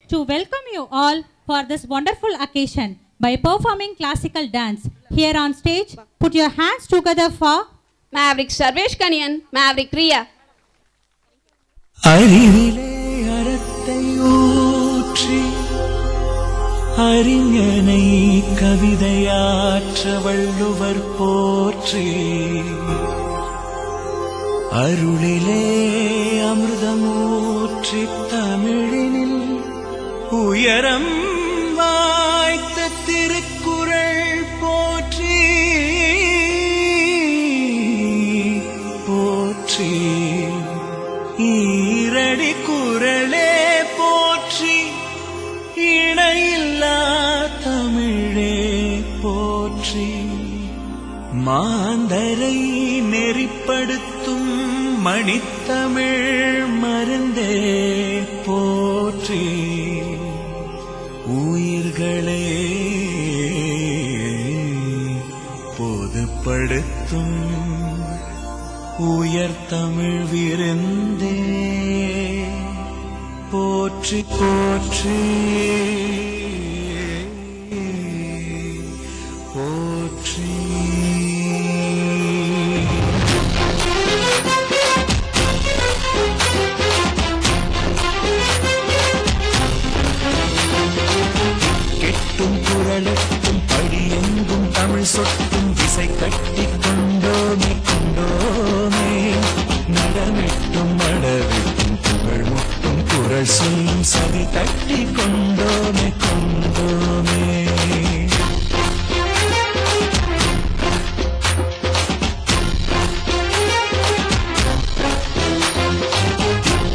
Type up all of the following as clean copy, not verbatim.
to welcome you all for this wonderful occasion by performing classical dance. Here on stage, put your hands together for Maverick Sarvesh Kaniyan, Maverick Riya. அறிவிலே அறத்தை ஊற்றி அறிஞனை கவிதையாற்ற வள்ளுவர் போற்றி அருளிலே அமிர்தமூற்றி தமிழினில் உயரம் வாய்த்த திருக்குறள் போற்றி போற்றி ஈரடி குறளே போற்றி இணையில்லா தமிழே போற்றி மாந்தரை நெறிப்படுத்தும் மணித்தமிழ் மருந்தே போற்றி உயிர்களே பொதுப்படுத்தும் உயர் தமிழ் விருந்தே போற்றி போற்றி போற்றி. கெட்டும் குரலெட்டும் படியெங்கும் தமிழ் சொட்டும் விசை கட்டி கொண்டோமே கொண்டோமே நடமிட்டும் மடவிட்டும் புகழ் முட்டும் குரல் சொல்லும் சதி தட்டி கொண்டோமே கொண்டோமே.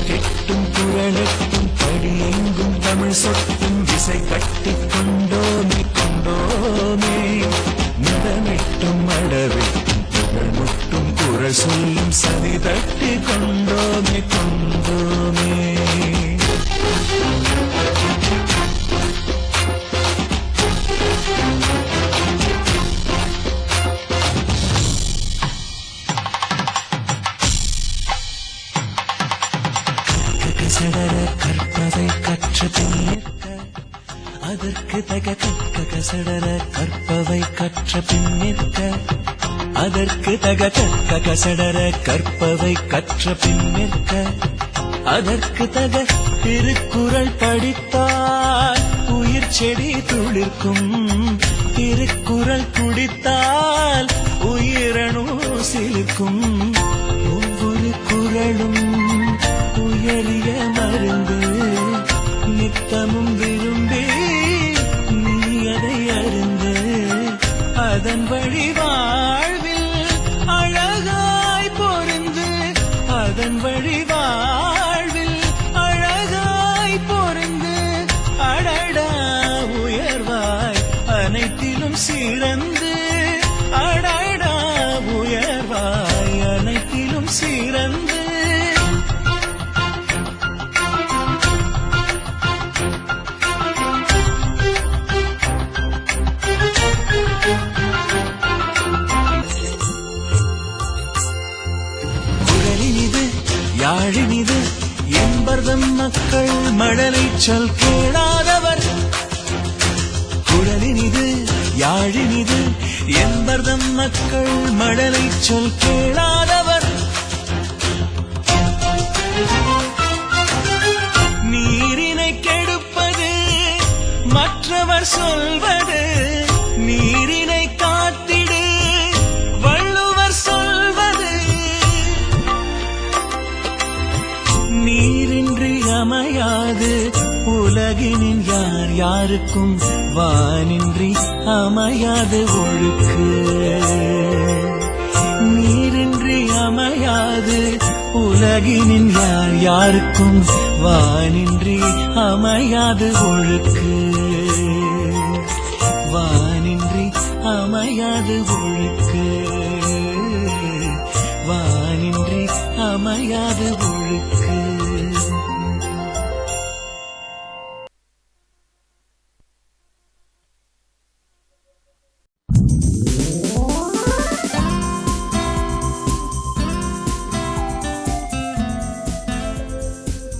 கெட்டும் குரலெட்டும் படியெங்கும் தமிழ் சொட்டும் விசை கட்டி கொண்டோமே கொண்டோமே நடமிட்டும் மடவிட்டும் புகழ் முட்டும் குரல் சொல்லும் சதி தட்டி கொண்டோமே கொண்டோமே. கசடர கற்பதை கற்ற பின்னிற்க அதற்கு தக கற்க கசடர கற்பவை கற்ற பின்னிற்க அதற்கு தக கற்க கசடர கற்பவை கற்ற பின்னிற்க அதற்கு தக திருக்குறள் படித்தால் உயிர் செடி துளிர்க்கும் திருக்குறள் குடித்தால் உயிரணு சிலிர்க்கும் ஒவ்வொரு குறளும் உயரிய மருந்து நித்தமும் விரும்பி நீ அதை அறிந்து அதன் வழி வாழ்வில் அழகாய் பொருந்து அதன் வழி வாழ்வில் அழகாய் பொருந்து அடடா உயர்வாய் அனைத்திலும் சிறந்து அடடா உயர்வாய் அனைத்திலும் சிறந்து. யாழினிது என்பர்தம் மக்கள் மழலை சொல் கேளாதவர் குழலினிது யாழினிது என்பர்தம் மக்கள் மழலை சொல் கேளாதவர் நீரினை கெடுப்பது மற்றவர் சொல்வது நீரினை காத்திடு வள்ளுவர் சொல்வது நீரின்றி அமையாது உலகினின் யார் யாருக்கும் வானின்றி அமையாது ஒழுக்கு நீரின்றி அமையாது உலகினின் யார் யாருக்கும் வானின்றி அமையாது ஒழுக்கு வானின்றி அமையாது ஒழுக்கு வானின்றி அமையாது ஒழுக்கு.